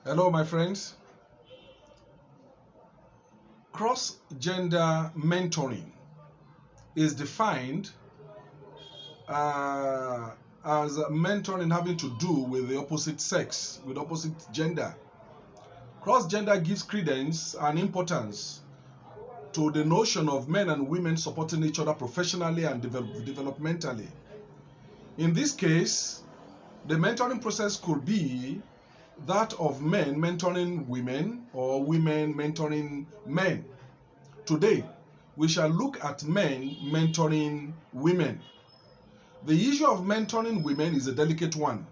Hello, my friends. Cross-gender mentoring is defined uh, as mentoring having to do with the opposite sex, with opposite gender. Cross-gender gives credence and importance to the notion of men and women supporting each other professionally and developmentally. In this case, the mentoring process could be that of men mentoring women or women mentoring men. Today, we shall look at men mentoring women. The issue of mentoring women is a delicate one.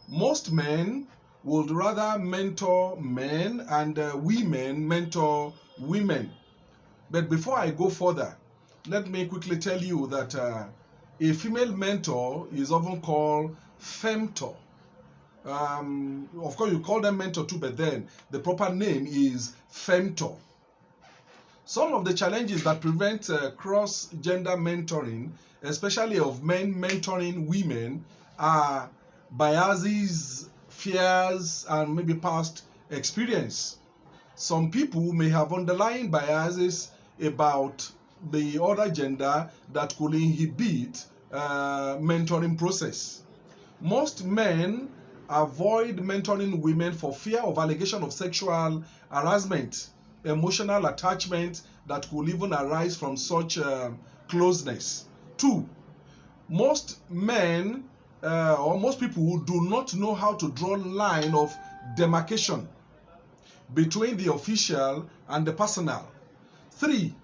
Most men would rather mentor men and women mentor women. But before I go further, let me quickly tell you that a female mentor is often called femtor. Of course, you call them mentor too, but then the proper name is femtor. Some of the challenges that prevent cross-gender mentoring, especially of men mentoring women, are biases, fears, and maybe past experience. Some people may have underlying biases about the other gender that could inhibit mentoring process. Most men avoid mentoring women for fear of allegation of sexual harassment, emotional attachment that could even arise from such closeness. Two, most men or most people do not know how to draw line of demarcation between the official and the personal. Three,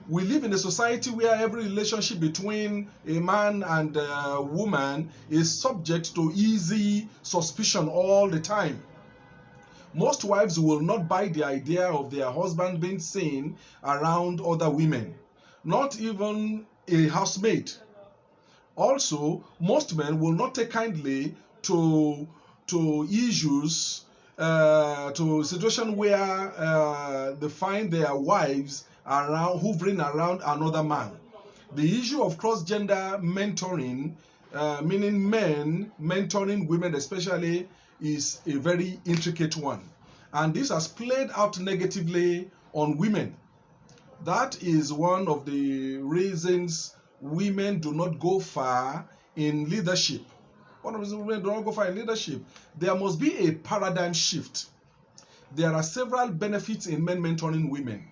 we live in a society where every relationship between a man and a woman is subject to easy suspicion all the time. Most wives will not buy the idea of their husband being seen around other women, not even a housemaid. Also, most men will not take kindly to issues, to situation where they find their wives around hovering around another man. The issue of cross-gender mentoring, meaning men mentoring women especially, is a very intricate one. And this has played out negatively on women. That is one of the reasons women do not go far in leadership. One of the reasons women do not go far in leadership. There must be a paradigm shift. There are several benefits in men mentoring women.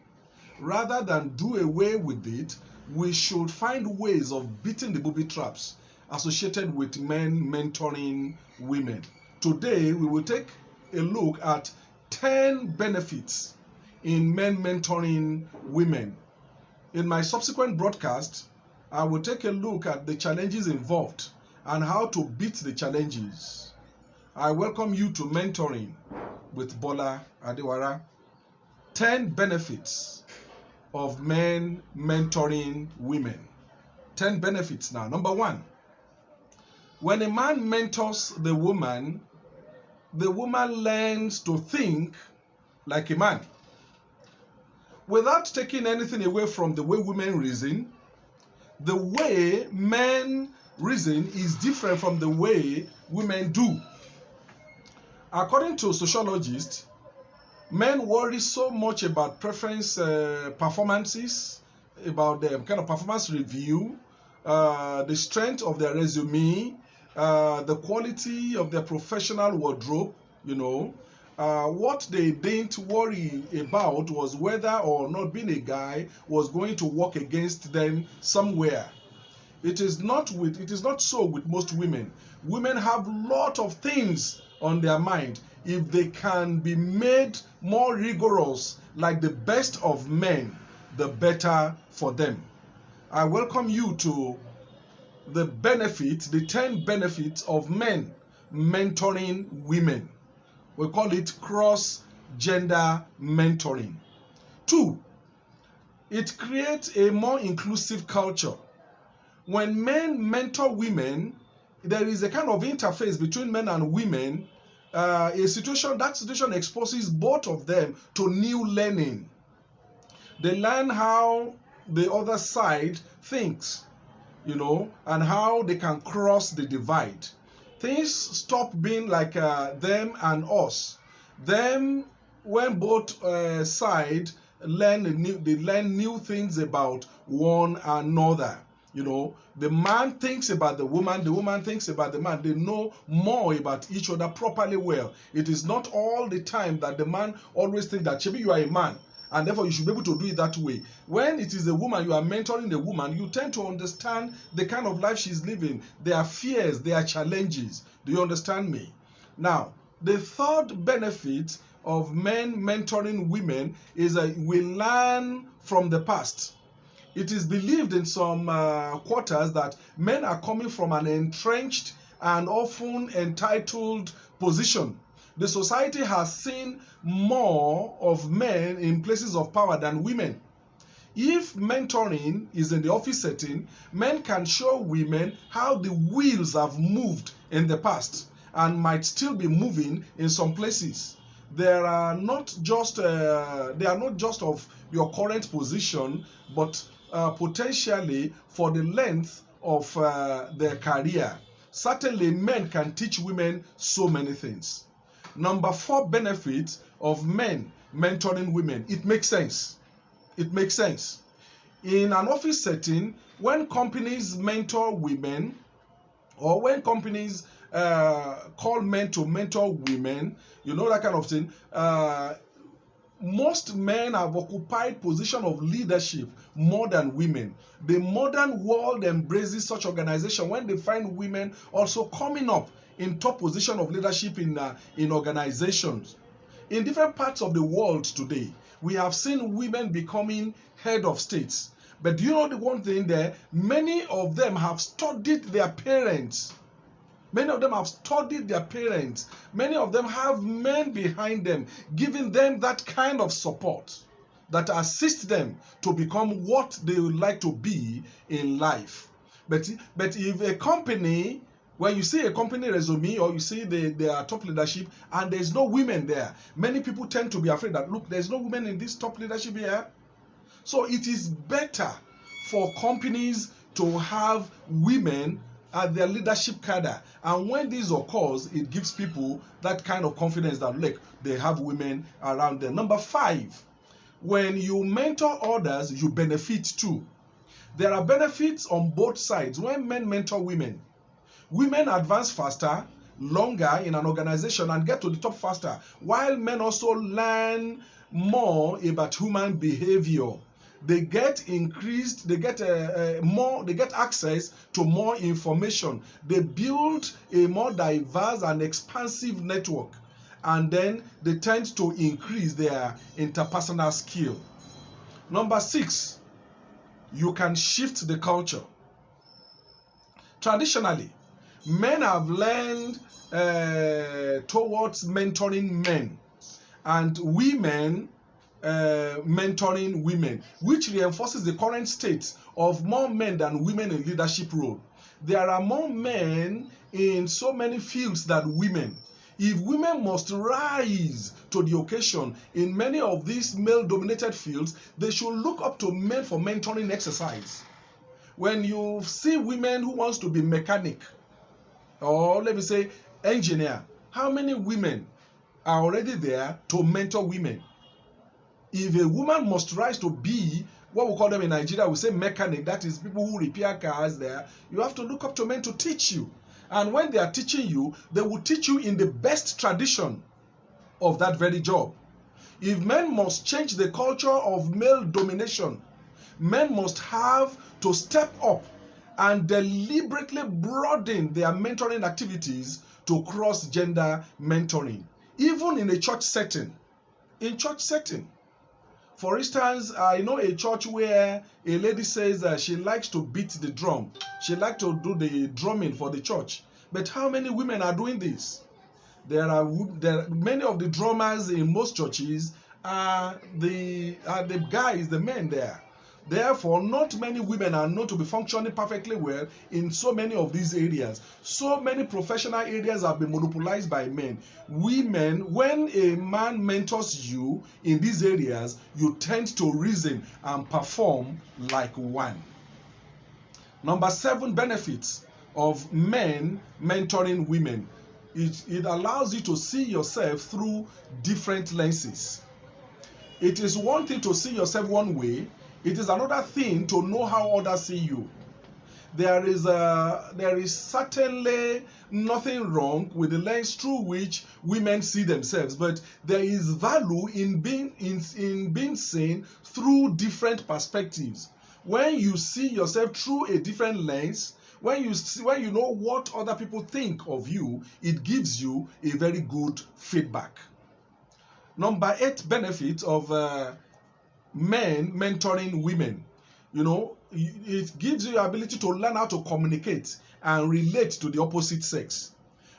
Rather than do away with it, we should find ways of beating the booby traps associated with men mentoring women. Today, we will take a look at 10 benefits in men mentoring women. In my subsequent broadcast, I will take a look at the challenges involved and how to beat the challenges. I welcome you to Mentoring with Bola Adewara. 10 benefits of men mentoring women. 10 benefits now. Number one, when a man mentors the woman learns to think like a man. Without taking anything away from the way women reason, the way men reason is different from the way women do. According to sociologists, men worry so much about preference performances, about the kind of performance review, the strength of their resume, the quality of their professional wardrobe, what they didn't worry about was whether or not being a guy was going to work against them somewhere. It is not so with most women. Women have a lot of things on their mind. If they can be made more rigorous like the best of men, the better for them. I welcome you to the 10 benefits of men mentoring women. We call it cross-gender mentoring. 2, it creates a more inclusive culture. When men mentor women, there is a kind of interface between men and women. That situation exposes both of them to new learning. They learn how the other side thinks, and how they can cross the divide. Things stop being like them and us, Then, when both sides they learn new things about one another. You know, the man thinks about the woman thinks about the man. They know more about each other properly well. It is not all the time that the man always thinks that maybe you are a man and therefore you should be able to do it that way. When it is a woman, you are mentoring the woman, you tend to understand the kind of life she's living, their fears, their challenges. Do you understand me? Now, the third benefit of men mentoring women is that we learn from the past. It is believed in some quarters that men are coming from an entrenched and often entitled position. The society has seen more of men in places of power than women. If mentoring is in the office setting, men can show women how the wheels have moved in the past and might still be moving in some places. They are not just of your current position, but potentially for the length of their career. Certainly, men can teach women so many things. Number 4 benefit of men mentoring women. It makes sense. It makes sense. In an office setting, when companies mentor women, or when companies call men to mentor women, you know, that kind of thing, most men have occupied position of leadership more than women. The modern world embraces such organization when they find women also coming up in top position of leadership in organizations. In different parts of the world today, we have seen women becoming head of states. But do you know the one thing there? Many of them have studied their parents. Many of them have studied their parents. Many of them have men behind them, giving them that kind of support that assists them to become what they would like to be in life. But if a company, when you see a company resume or you see their top leadership and there's no women there, many people tend to be afraid that, look, there's no women in this top leadership here. So it is better for companies to have women at their leadership cadre, and when this occurs, it gives people that kind of confidence that, look, they have women around them. Number 5, when you mentor others, you benefit too. There are benefits on both sides. When men mentor women, women advance faster, longer in an organization and get to the top faster, while men also learn more about human behavior. They get access to more information. They build a more diverse and expansive network, and then they tend to increase their interpersonal skill. Number 6, you can shift the culture. Traditionally, men have learned towards mentoring men, and women mentoring women, which reinforces the current state of more men than women in leadership role. There are more men in so many fields than women. If women must rise to the occasion in many of these male-dominated fields, they should look up to men for mentoring exercise. When you see women who wants to be mechanic, or let me say engineer, how many women are already there to mentor women? If a woman must rise to be what we call them in Nigeria, we say mechanic, that is people who repair cars there, you have to look up to men to teach you. And when they are teaching you, they will teach you in the best tradition of that very job. If men must change the culture of male domination, men must have to step up and deliberately broaden their mentoring activities to cross-gender mentoring, even in a church setting. In church setting, for instance, I know a church where a lady says that she likes to beat the drum. She likes to do the drumming for the church. But how many women are doing this? There are many of the drummers in most churches are the guys, the men there. Therefore, not many women are known to be functioning perfectly well in so many of these areas. So many professional areas have been monopolized by men. Women, when a man mentors you in these areas, you tend to reason and perform like one. Number 7 benefits of men mentoring women. It allows you to see yourself through different lenses. It is one thing to see yourself one way. It is another thing to know how others see you. There is certainly nothing wrong with the lens through which women see themselves, but there is value in being seen through different perspectives. When you see yourself through a different lens, when you know what other people think of you, it gives you a very good feedback. Number 8 benefit of men mentoring women. It gives you the ability to learn how to communicate and relate to the opposite sex.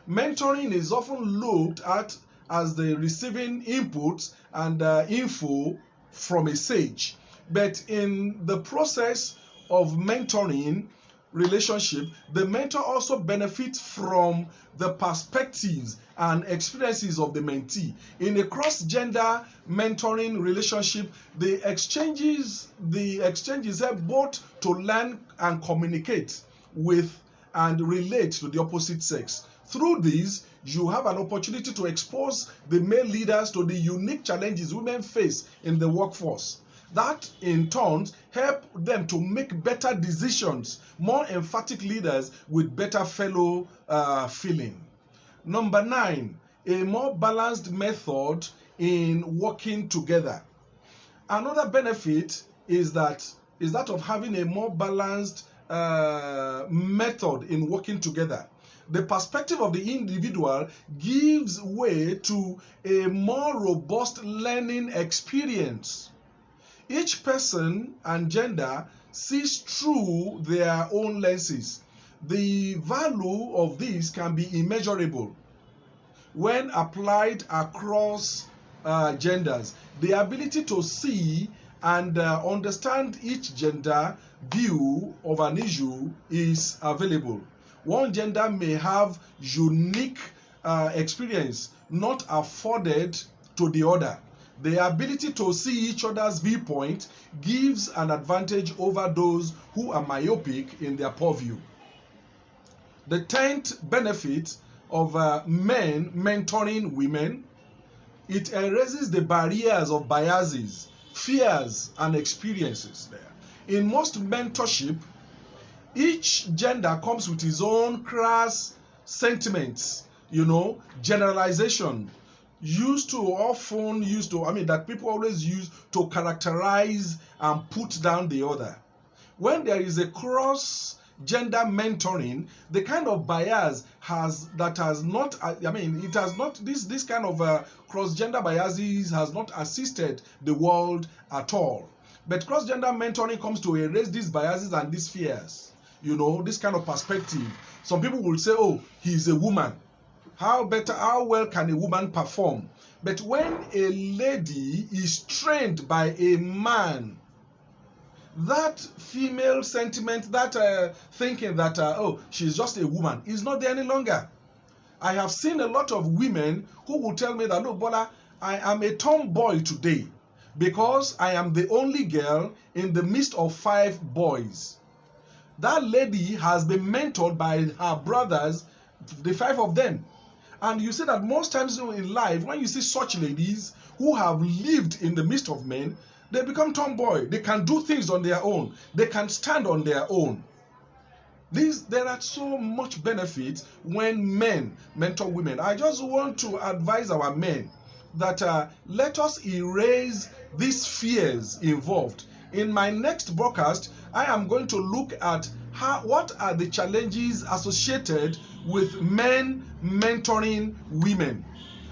Mentoring is often looked at as the receiving input and info from a sage. But in the process of mentoring relationship, the mentor also benefits from the perspectives and experiences of the mentee. In a cross-gender mentoring relationship, the exchanges help both to learn and communicate with and relate to the opposite sex. Through this, you have an opportunity to expose the male leaders to the unique challenges women face in the workforce. That in turn help them to make better decisions, more emphatic leaders with better fellow feeling. Number 9, a more balanced method in working together. Another benefit is that of having a more balanced method in working together. The perspective of the individual gives way to a more robust learning experience. Each person and gender sees through their own lenses. The value of this can be immeasurable when applied across genders. The ability to see and understand each gender view of an issue is available. One gender may have unique experience not afforded to the other. The ability to see each other's viewpoint gives an advantage over those who are myopic in their purview. The 10th benefit of men mentoring women, it erases the barriers of biases, fears, and experiences there. In most mentorship, each gender comes with its own crass sentiments, generalization, that people always use to characterize and put down the other. When there is a cross-gender mentoring, the kind of bias this kind of cross-gender biases has not assisted the world at all. But cross-gender mentoring comes to erase these biases and these fears, this kind of perspective. Some people will say, oh, he's a woman. How well can a woman perform? But when a lady is trained by a man, that female sentiment, that thinking that, she's just a woman, is not there any longer. I have seen a lot of women who will tell me that, look, Bola, I am a tomboy today because I am the only girl in the midst of 5 boys. That lady has been mentored by her brothers, the 5 of them. And you see that most times in life, when you see such ladies who have lived in the midst of men, they become tomboy. They can do things on their own. They can stand on their own. There are so much benefit when men mentor women. I just want to advise our men that let us erase these fears involved. In my next broadcast, I am going to look at what are the challenges associated with men mentoring women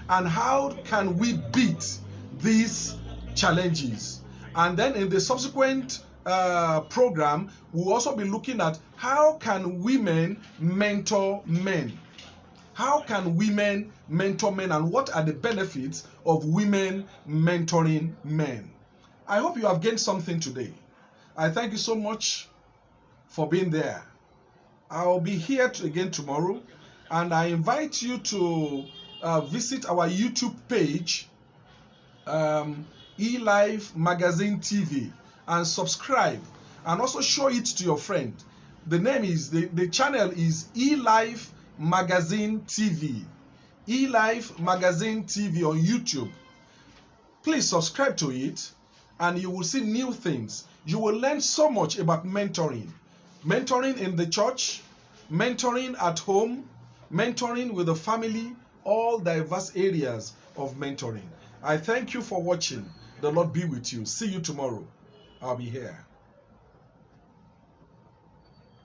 and how can we beat these challenges. And then in the subsequent program, we'll also be looking at how can women mentor men. How can women mentor men and what are the benefits of women mentoring men? I hope you have gained something today. I thank you so much for being there. I'll be here again tomorrow, and I invite you to visit our YouTube page, eLife Magazine TV, and subscribe, and also show it to your friend. The channel is eLife Magazine TV. eLife Magazine TV on YouTube. Please subscribe to it and you will see new things. You will learn so much about mentoring. Mentoring in the church, mentoring at home, mentoring with the family, all diverse areas of mentoring. I thank you for watching. The Lord be with you. See you tomorrow. I'll be here.